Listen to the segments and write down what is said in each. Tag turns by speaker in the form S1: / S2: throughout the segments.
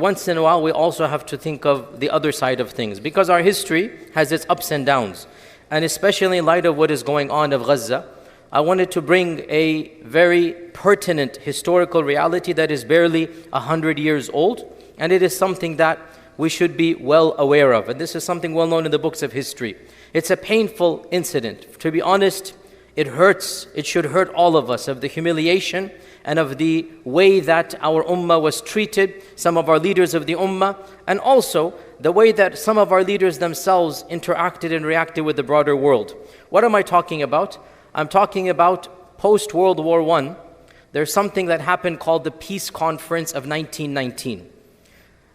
S1: Once in a while, we also have to think of the other side of things, because our history has its ups and downs. And especially in light of what is going on of Gaza, I wanted to bring a very pertinent historical reality that is barely 100 years old, and it is something that we should be well aware of. And this is something well known in the books of history. It's a painful incident. To be honest, it hurts. It should hurt all of us, of the humiliation and of the way that our ummah was treated, some of our leaders of the ummah, and also the way that some of our leaders themselves interacted and reacted with the broader world. What am I talking about? I'm talking about post-World War I. There's something that happened called the Peace Conference of 1919.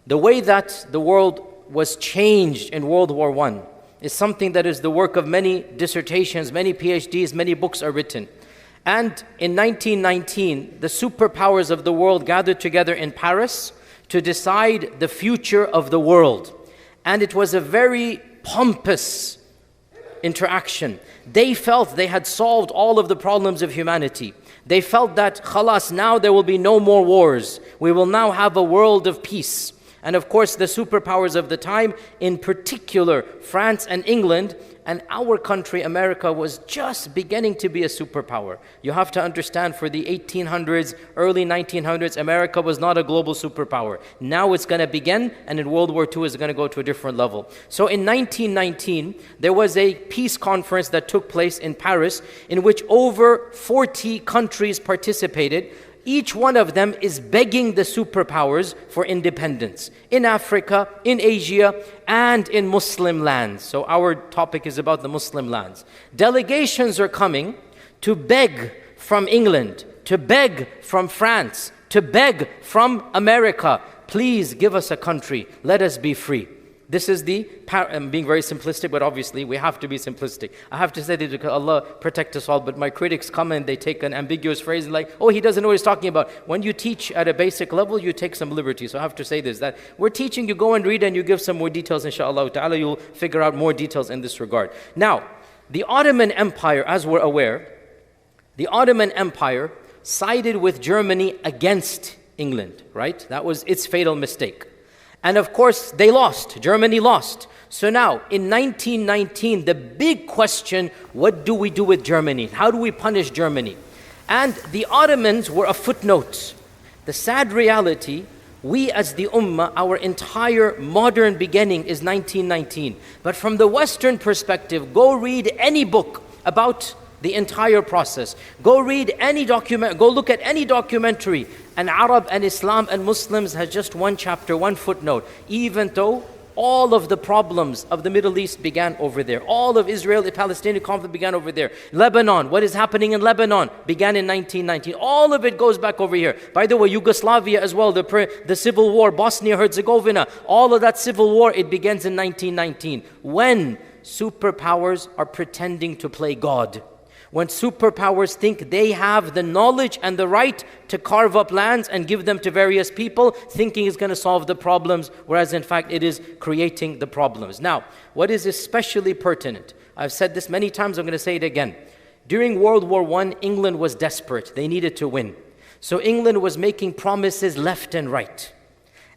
S1: The way that the world was changed in World War I is something that is the work of many dissertations, many PhDs, many books are written. And in 1919, the superpowers of the world gathered together in Paris to decide the future of the world. And it was a very pompous interaction. They felt they had solved all of the problems of humanity. They felt that, khalas, now there will be no more wars. We will now have a world of peace. And of course, the superpowers of the time, in particular France and England, and our country, America, was just beginning to be a superpower. You have to understand, for the 1800s, early 1900s, America was not a global superpower. Now it's going to begin, and in World War II, it's going to go to a different level. So in 1919, there was a peace conference that took place in Paris, in which over 40 countries participated. Each one of them is begging the superpowers for independence in Africa, in Asia, and in Muslim lands. So our topic is about the Muslim lands. Delegations are coming to beg from England, to beg from France, to beg from America. Please give us a country. Let us be free. This is I'm being very simplistic, but obviously we have to be simplistic. I have to say this because Allah protect us all, but my critics come and they take an ambiguous phrase and like, oh, he doesn't know what he's talking about. When you teach at a basic level, you take some liberty. So I have to say this, that we're teaching, you go and read and you give some more details, inshallah ta'ala, you'll figure out more details in this regard. Now, the Ottoman Empire, as we're aware, the Ottoman Empire sided with Germany against England, right? That was its fatal mistake. And of course, they lost. Germany lost. So now, in 1919, the big question, what do we do with Germany? How do we punish Germany? And the Ottomans were a footnote. The sad reality, we as the ummah, our entire modern beginning is 1919. But from the Western perspective, go read any book about the entire process. Go read any document, go look at any documentary. And Arab and Islam and Muslims has just one chapter, one footnote. Even though all of the problems of the Middle East began over there. All of Israel, the Palestinian conflict began over there. Lebanon, what is happening in Lebanon began in 1919. All of it goes back over here. By the way, Yugoslavia as well, the civil war, Bosnia-Herzegovina, all of that civil war, it begins in 1919. When superpowers are pretending to play God. When superpowers think they have the knowledge and the right to carve up lands and give them to various people, thinking it's going to solve the problems, whereas in fact it is creating the problems. Now, what is especially pertinent, I've said this many times, I'm going to say it again. During World War I, England was desperate. They needed to win. So England was making promises left and right.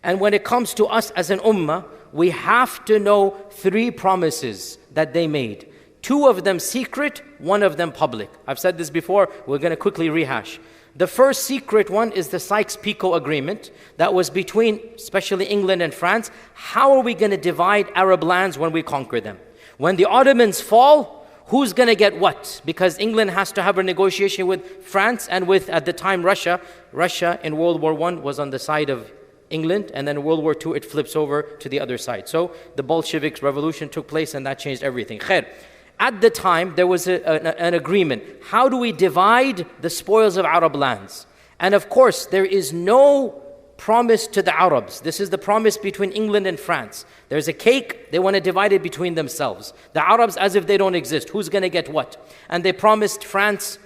S1: And when it comes to us as an ummah, we have to know 3 promises that they made. 2 of them secret, 1 of them public. I've said this before, we're going to quickly rehash. The first secret one is the Sykes-Picot Agreement that was between, especially England and France. How are we going to divide Arab lands when we conquer them? When the Ottomans fall, who's going to get what? Because England has to have a negotiation with France and with, at the time, Russia. Russia in World War I was on the side of England, and then in World War II it flips over to the other side. So the Bolshevik revolution took place and that changed everything. Khair. At the time, there was an agreement. How do we divide the spoils of Arab lands? And of course, there is no promise to the Arabs. This is the promise between England and France. There's a cake, they want to divide it between themselves. The Arabs, as if they don't exist. Who's going to get what? And they promised France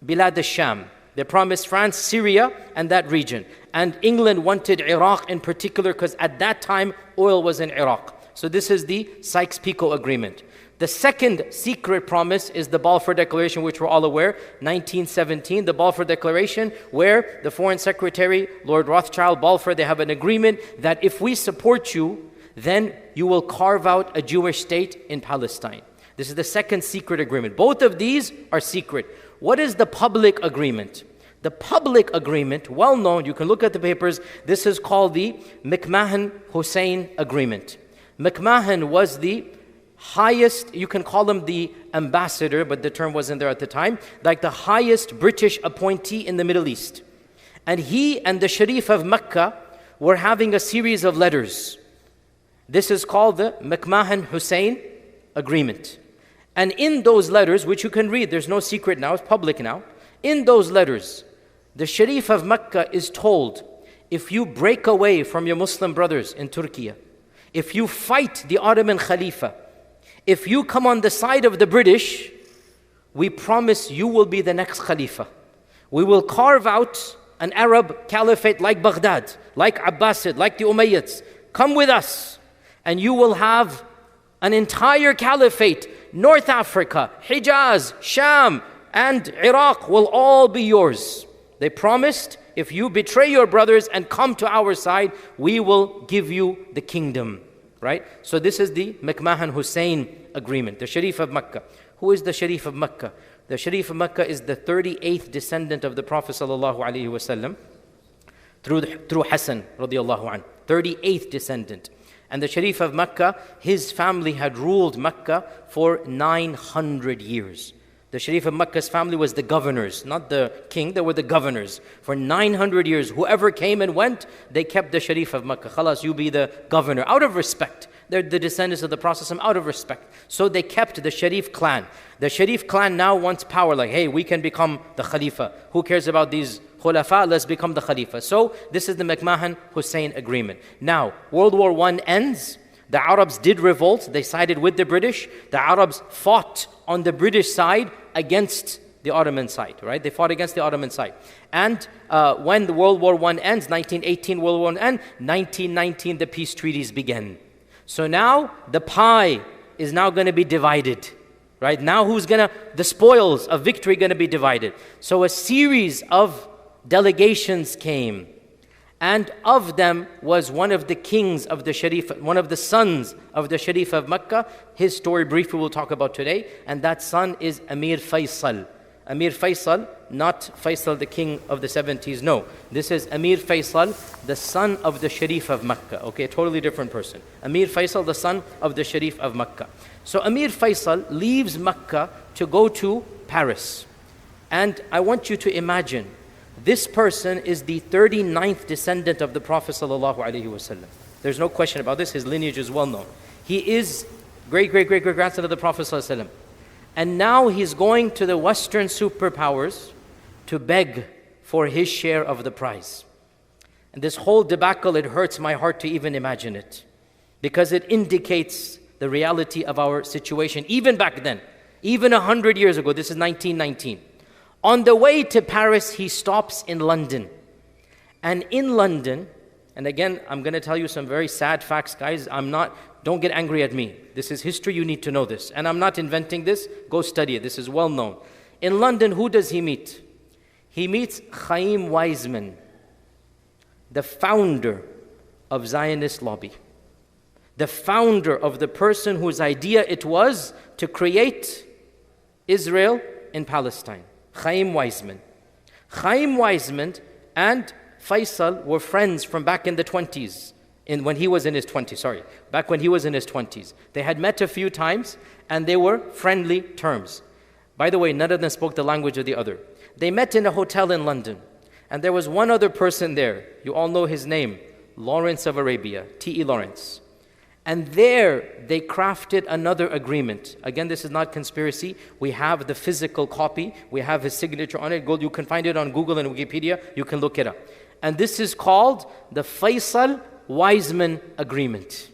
S1: Bilad al-Sham. They promised France Syria and that region. And England wanted Iraq in particular because at that time, oil was in Iraq. So this is the Sykes-Picot Agreement. The second secret promise is the Balfour Declaration, which we're all aware, 1917, the Balfour Declaration, where the Foreign Secretary, Lord Rothschild, Balfour, they have an agreement that if we support you, then you will carve out a Jewish state in Palestine. This is the second secret agreement. Both of these are secret. What is the public agreement? The public agreement, well known, you can look at the papers, this is called the McMahon-Hussein Agreement. McMahon was the highest, you can call him the ambassador, but the term wasn't there at the time, like the highest British appointee in the Middle East. And he and the Sharif of Mecca were having a series of letters. This is called the McMahon-Hussein Agreement. And in those letters, which you can read, there's no secret now, it's public now. In those letters, the Sharif of Mecca is told, if you break away from your Muslim brothers in Turkey, if you fight the Ottoman Khalifa, if you come on the side of the British, we promise you will be the next Khalifa. We will carve out an Arab caliphate like Baghdad, like Abbasid, like the Umayyads. Come with us, and you will have an entire caliphate. North Africa, Hijaz, Sham, and Iraq will all be yours. They promised, if you betray your brothers and come to our side, we will give you the kingdom. Right? So this is the McMahon-Hussein Agreement, the Sharif of Mecca. Who is the Sharif of Mecca? The Sharif of Mecca is the 38th descendant of the Prophet ﷺ through Hassan radiallahu anhu, 38th descendant. And the Sharif of Mecca, his family had ruled Mecca for 900 years. The Sharif of Mecca's family was the governors, not the king, they were the governors. For 900 years, whoever came and went, they kept the Sharif of Mecca. Khalas, you be the governor, out of respect. They're the descendants of the Prophet out of respect. So they kept the Sharif clan. The Sharif clan now wants power, like, hey, we can become the Khalifa. Who cares about these Khulafa? Let's become the Khalifa. So this is the McMahon-Hussein Agreement. Now, World War I ends. The Arabs did revolt. They sided with the British. The Arabs fought on the British side against the Ottoman side, right? They fought against the Ottoman side. And when the World War I ends, 1918 World War I ends, 1919 the peace treaties began. So now the pie is now going to be divided, right? Now the spoils of victory going to be divided. So a series of delegations came. And of them was one of the kings of the Sharif, one of the sons of the Sharif of Mecca. His story briefly we'll talk about today. And that son is Amir Faisal. Amir Faisal, not Faisal the king of the 70s, no. This is Amir Faisal, the son of the Sharif of Mecca. Okay, a totally different person. Amir Faisal, the son of the Sharif of Mecca. So Amir Faisal leaves Mecca to go to Paris. And I want you to imagine, this person is the 39th descendant of the Prophet ﷺ. There's no question about this. His lineage is well known. He is great-great-great-grandson of the Prophet ﷺ. And now he's going to the Western superpowers to beg for his share of the prize. And this whole debacle, it hurts my heart to even imagine it, because it indicates the reality of our situation, even back then, even 100 years ago. This is 1919. On the way to Paris, he stops in London. And in London, and again, I'm going to tell you some very sad facts, guys. Don't get angry at me. This is history, you need to know this. And I'm not inventing this, go study it. This is well known. In London, who does he meet? He meets Chaim Weizmann, the founder of Zionist lobby. The founder of the person whose idea it was to create Israel in Palestine. Chaim Weizmann. Chaim Weizmann and Faisal were friends from back in the 20s, when he was in his 20s, back when he was in his 20s. They had met a few times and they were friendly terms. By the way, none of them spoke the language of the other. They met in a hotel in London, and there was one other person there. You all know his name, Lawrence of Arabia, T.E. Lawrence. And there they crafted another agreement. Again, this is not conspiracy. We have the physical copy. We have his signature on it. You can find it on Google and Wikipedia. You can look it up. And this is called the Faisal-Weizmann Agreement,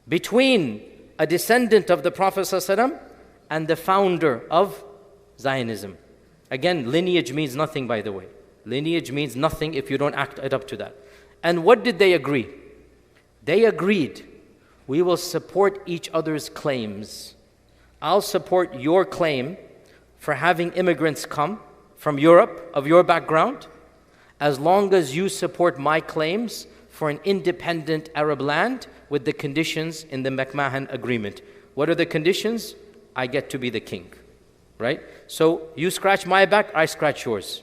S1: between a descendant of the Prophet ﷺ and the founder of Zionism. Again, lineage means nothing, by the way. Lineage means nothing if you don't act it up to that. And what did they agree? They agreed, we will support each other's claims. I'll support your claim for having immigrants come from Europe of your background, as long as you support my claims for an independent Arab land with the conditions in the McMahon Agreement. What are the conditions? I get to be the king, right? So you scratch my back, I scratch yours.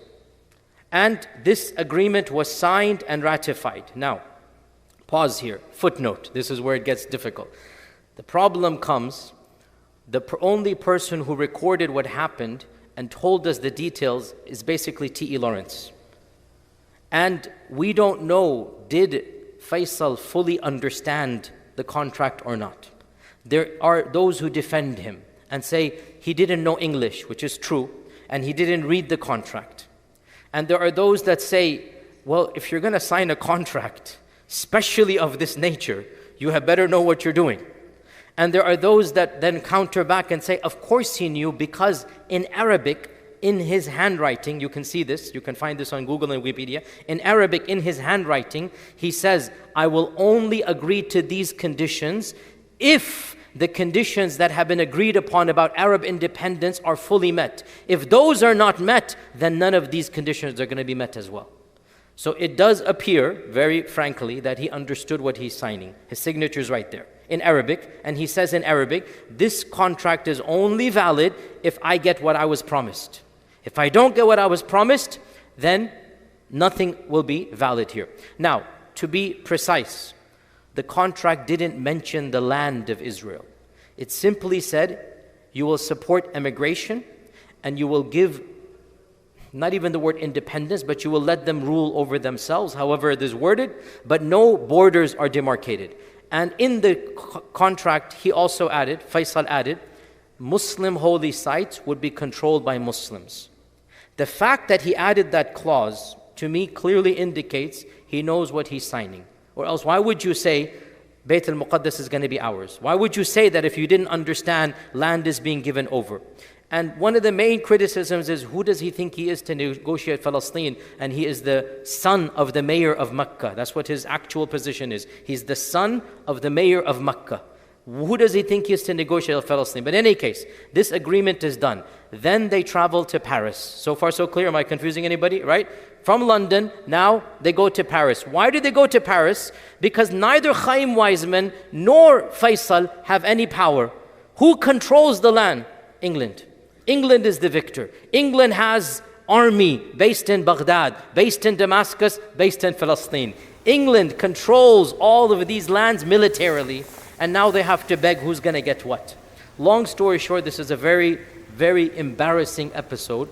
S1: And this agreement was signed and ratified. Now, pause here, footnote, this is where it gets difficult. The problem comes, the only person who recorded what happened and told us the details is basically T.E. Lawrence. And we don't know, did Faisal fully understand the contract or not? There are those who defend him and say he didn't know English, which is true, and he didn't read the contract. And there are those that say, well, if you're going to sign a contract, especially of this nature, you had better know what you're doing. And there are those that then counter back and say, of course he knew, because in Arabic, in his handwriting, you can see this, you can find this on Google and Wikipedia. In Arabic, in his handwriting, he says, I will only agree to these conditions if the conditions that have been agreed upon about Arab independence are fully met. If those are not met, then none of these conditions are going to be met as well. So it does appear, very frankly, that he understood what he's signing. His signature is right there in Arabic, and he says in Arabic, this contract is only valid if I get what I was promised. If I don't get what I was promised, then nothing will be valid here. Now, to be precise, the contract didn't mention the land of Israel. It simply said, you will support immigration and you will give, not even the word independence, but you will let them rule over themselves, however it is worded, but no borders are demarcated. And in the contract, he also added, Faisal added, Muslim holy sites would be controlled by Muslims. The fact that he added that clause, to me, clearly indicates he knows what he's signing. Or else, why would you say, Bayt al-Muqaddas is going to be ours? Why would you say that if you didn't understand land is being given over? And one of the main criticisms is, who does he think he is to negotiate Palestine? And he is the son of the mayor of Mecca. That's what his actual position is. He's the son of the mayor of Mecca. Who does he think he is to negotiate Palestine? But in any case, this agreement is done. Then they travel to Paris. So far so clear, am I confusing anybody? Right? From London, now they go to Paris. Why did they go to Paris? Because neither Chaim Weizmann nor Faisal have any power. Who controls the land? England. England is the victor. England has army based in Baghdad, based in Damascus, based in Palestine. England controls all of these lands militarily, and now they have to beg who's going to get what. Long story short, this is a very, very embarrassing episode.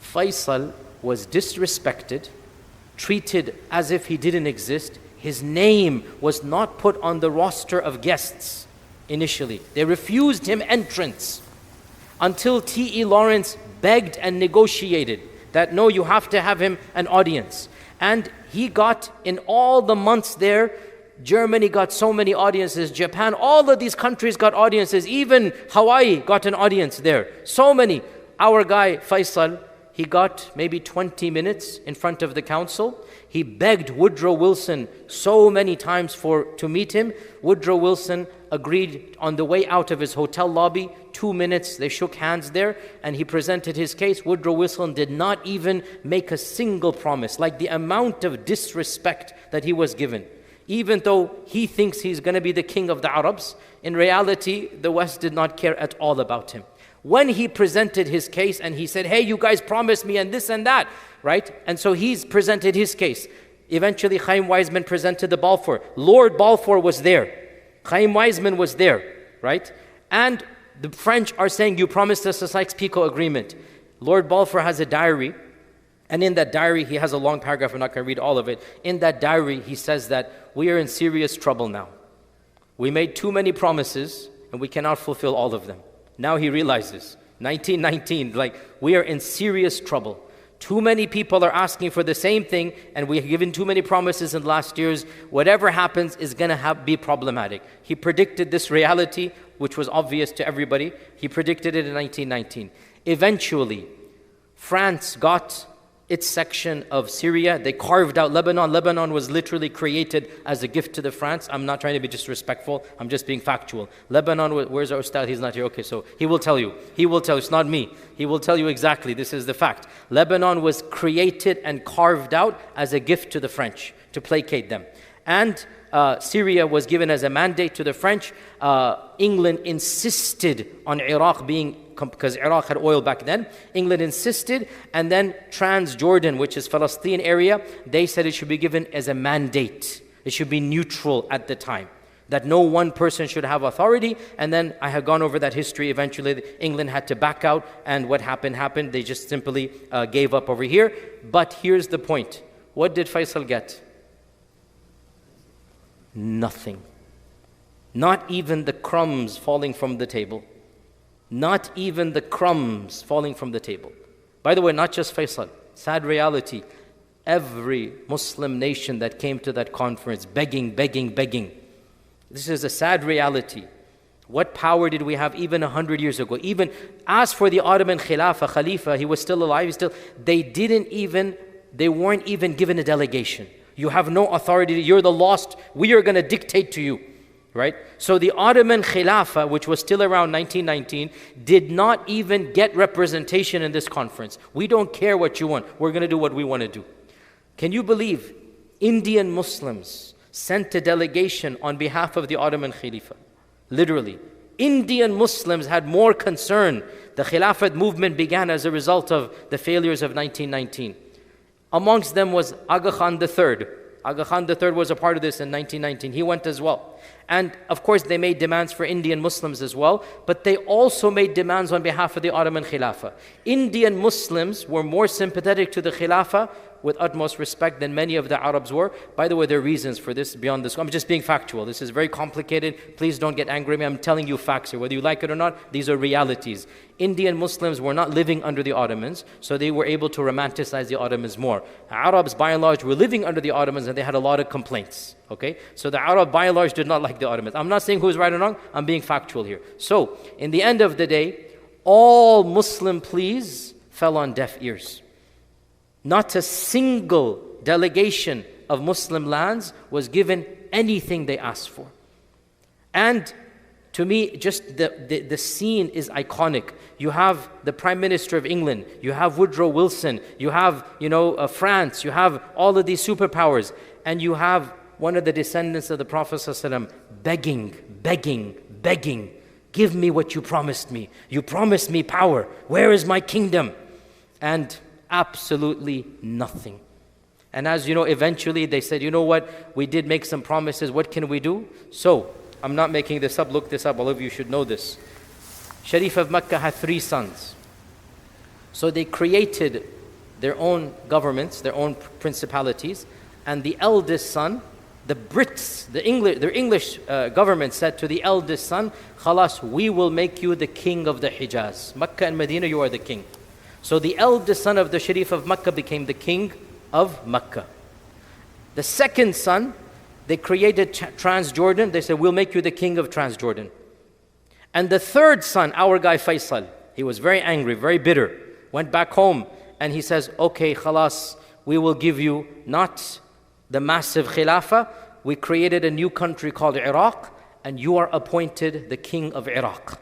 S1: Faisal was disrespected, treated as if he didn't exist. His name was not put on the roster of guests initially. They refused him entrance until T.E. Lawrence begged and negotiated that no, you have to have him an audience. And he got, in all the months there, Germany got so many audiences, Japan, all of these countries got audiences, even Hawaii got an audience there. So many. Our guy, Faisal, he got maybe 20 minutes in front of the council. He begged Woodrow Wilson so many times to meet him. Woodrow Wilson agreed on the way out of his hotel lobby. 2 minutes, they shook hands there, and he presented his case. Woodrow Wilson did not even make a single promise. Like the amount of disrespect that he was given. Even though he thinks he's going to be the king of the Arabs, in reality, the West did not care at all about him. When he presented his case and he said, hey, you guys promised me and this and that, right? And so he's presented his case. Eventually, Chaim Weizmann presented the Balfour. Lord Balfour was there. Chaim Weizmann was there, right? And the French are saying, you promised us a Sykes-Picot agreement. Lord Balfour has a diary. And in that diary, he has a long paragraph. I'm not going to read all of it. In that diary, he says that we are in serious trouble now. We made too many promises and we cannot fulfill all of them. Now he realizes, 1919, like we are in serious trouble. Too many people are asking for the same thing and we have given too many promises in the last years. Whatever happens is going to be problematic. He predicted this reality, which was obvious to everybody. He predicted it in 1919. Eventually, France got its section of Syria. They carved out Lebanon. Lebanon was literally created as a gift to the France. I'm not trying to be disrespectful. I'm just being factual. Lebanon, where's our Ustad? He's not here. Okay, so he will tell you. He will tell you. It's not me. He will tell you exactly. This is the fact. Lebanon was created and carved out as a gift to the French to placate them. And Syria was given as a mandate to the French. England insisted on Iraq being, because Iraq had oil back then. England insisted, and then Transjordan, which is Palestine area, they said it should be given as a mandate. It should be neutral at the time, that no one person should have authority. And then I had gone over that history. Eventually, England had to back out, and what happened. They just simply gave up over here. But here's the point. What did Faisal get? Nothing. Not even the crumbs falling from the table. Not even the crumbs falling from the table. By the way, not just Faisal. Sad reality. Every Muslim nation that came to that conference begging. This is a sad reality. What power did we have even 100 years ago? Even as for the Ottoman Khalifa, he was still alive. They weren't even given a delegation. You have no authority. You're the lost. We are going to dictate to you. Right? So the Ottoman Khilafah, which was still around 1919, did not even get representation in this conference. We don't care what you want. We're going to do what we want to do. Can you believe Indian Muslims sent a delegation on behalf of the Ottoman Khilafah? Literally. Indian Muslims had more concern. The Khilafat movement began as a result of the failures of 1919. Amongst them was Aga Khan III. Aga Khan III was a part of this in 1919. He went as well. And of course they made demands for Indian Muslims as well, but they also made demands on behalf of the Ottoman Khilafah. Indian Muslims were more sympathetic to the Khilafah with utmost respect than many of the Arabs were. By the way, there are reasons for this beyond this. I'm just being factual. This is very complicated. Please don't get angry at me. I'm telling you facts here. Whether you like it or not, these are realities. Indian Muslims were not living under the Ottomans, so they were able to romanticize the Ottomans more. Arabs, by and large, were living under the Ottomans, and they had a lot of complaints. Okay? So the Arab, by and large, did not like the Ottomans. I'm not saying who's right or wrong. I'm being factual here. So, in the end of the day, all Muslim pleas fell on deaf ears. Not a single delegation of Muslim lands was given anything they asked for. And to me, just the scene is iconic. You have the Prime Minister of England, you have Woodrow Wilson, you have, France, you have all of these superpowers, and you have one of the descendants of the Prophet ﷺ begging, give me what you promised me. You promised me power. Where is my kingdom? And absolutely nothing. And as you know, eventually they said, you know what, we did make some promises, what can we do? So, I'm not making this up, look this up, all of you should know this. Sharif of Mecca had 3 sons. So they created their own governments, their own principalities, and the eldest son, the Brits, their English government said to the eldest son, Khalas, we will make you the king of the Hijaz. Mecca and Medina, you are the king. So the eldest son of the Sharif of Mecca became the king of Mecca. The second son, they created Transjordan. They said, we'll make you the king of Transjordan. And the third son, our guy Faisal, he was very angry, very bitter, went back home and he says, okay, khalas, we will give you not the massive khilafah. We created a new country called Iraq, and you are appointed the king of Iraq.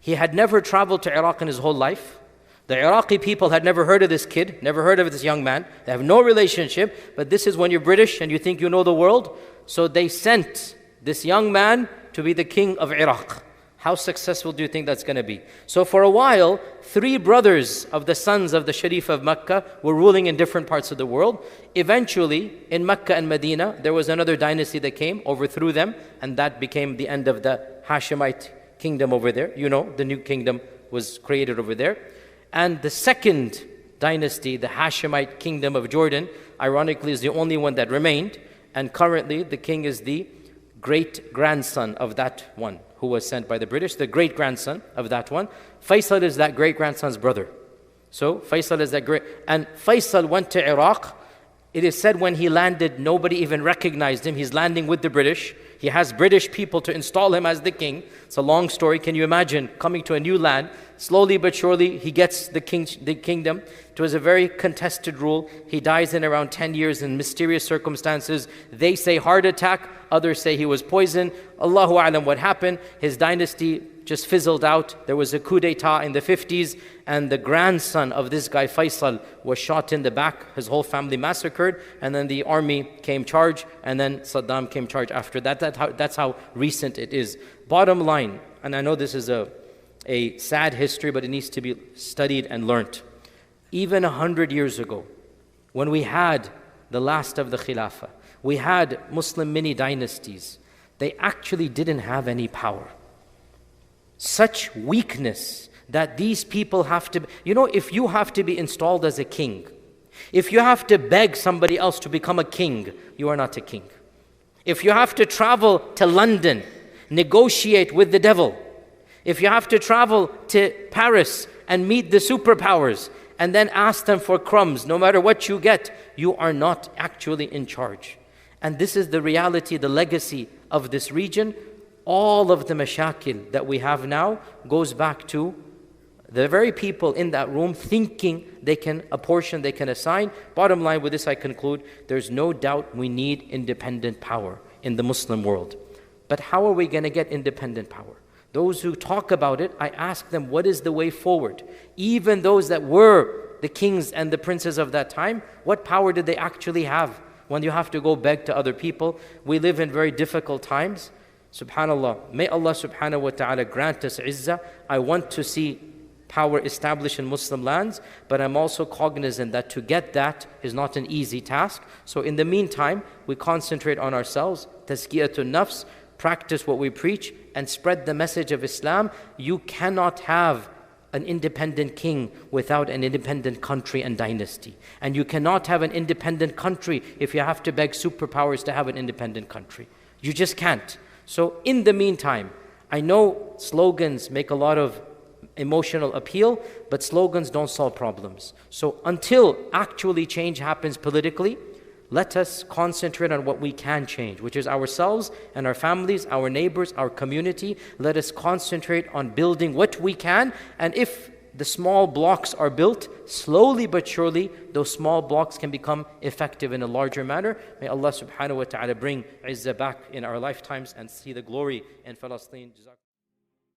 S1: He had never traveled to Iraq in his whole life. The Iraqi people had never heard of this kid, never heard of this young man. They have no relationship, but this is when you're British and you think you know the world. So they sent this young man to be the king of Iraq. How successful do you think that's going to be? So for a while, 3 brothers of the sons of the Sharif of Mecca were ruling in different parts of the world. Eventually, in Mecca and Medina, there was another dynasty that came, overthrew them, and that became the end of the Hashemite kingdom over there. You know, the new kingdom was created over there. And the second dynasty, the Hashemite kingdom of Jordan, ironically is the only one that remained. And currently the king is the great-grandson of that one who was sent by the British, the great-grandson of that one. Faisal is that great-grandson's brother. So Faisal is that great. And Faisal went to Iraq. It is said when he landed, nobody even recognized him. He's landing with the British. He has British people to install him as the king. It's a long story. Can you imagine coming to a new land? Slowly but surely, he gets the kingdom. It was a very contested rule. He dies in around 10 years in mysterious circumstances. They say heart attack. Others say he was poisoned. Allahu A'lam what happened. His dynasty just fizzled out. There was a coup d'etat in the 50s, and the grandson of this guy, Faisal, was shot in the back. His whole family massacred, and then the army came charge, and then Saddam came charge after that. That's how recent it is. Bottom line, and I know this is a sad history, but it needs to be studied and learnt. Even 100 years ago, when we had the last of the Khilafah, we had Muslim mini dynasties, they actually didn't have any power. Such weakness that these people have to, if you have to be installed as a king, if you have to beg somebody else to become a king, you are not a king. If you have to travel to London, negotiate with the devil, if you have to travel to Paris and meet the superpowers and then ask them for crumbs, no matter what you get, you are not actually in charge. And this is the reality, the legacy of this region. All of the mashakil that we have now goes back to the very people in that room thinking they can apportion, they can assign. Bottom line, with this I conclude, there's no doubt we need independent power in the Muslim world. But how are we going to get independent power? Those who talk about it, I ask them, what is the way forward? Even those that were the kings and the princes of that time, what power did they actually have when you have to go beg to other people? We live in very difficult times. SubhanAllah, may Allah subhanahu wa ta'ala grant us izzah. I want to see power established in Muslim lands, but I'm also cognizant that to get that is not an easy task. So in the meantime, we concentrate on ourselves, tazkiyatun nafs, practice what we preach, and spread the message of Islam. You cannot have an independent king without an independent country and dynasty. And you cannot have an independent country if you have to beg superpowers to have an independent country. You just can't. So in the meantime, I know slogans make a lot of emotional appeal, but slogans don't solve problems. So until actually change happens politically, let us concentrate on what we can change, which is ourselves and our families, our neighbors, our community. Let us concentrate on building what we can, and if the small blocks are built, slowly but surely, those small blocks can become effective in a larger manner. May Allah subhanahu wa ta'ala bring izzah back in our lifetimes and see the glory in Palestine.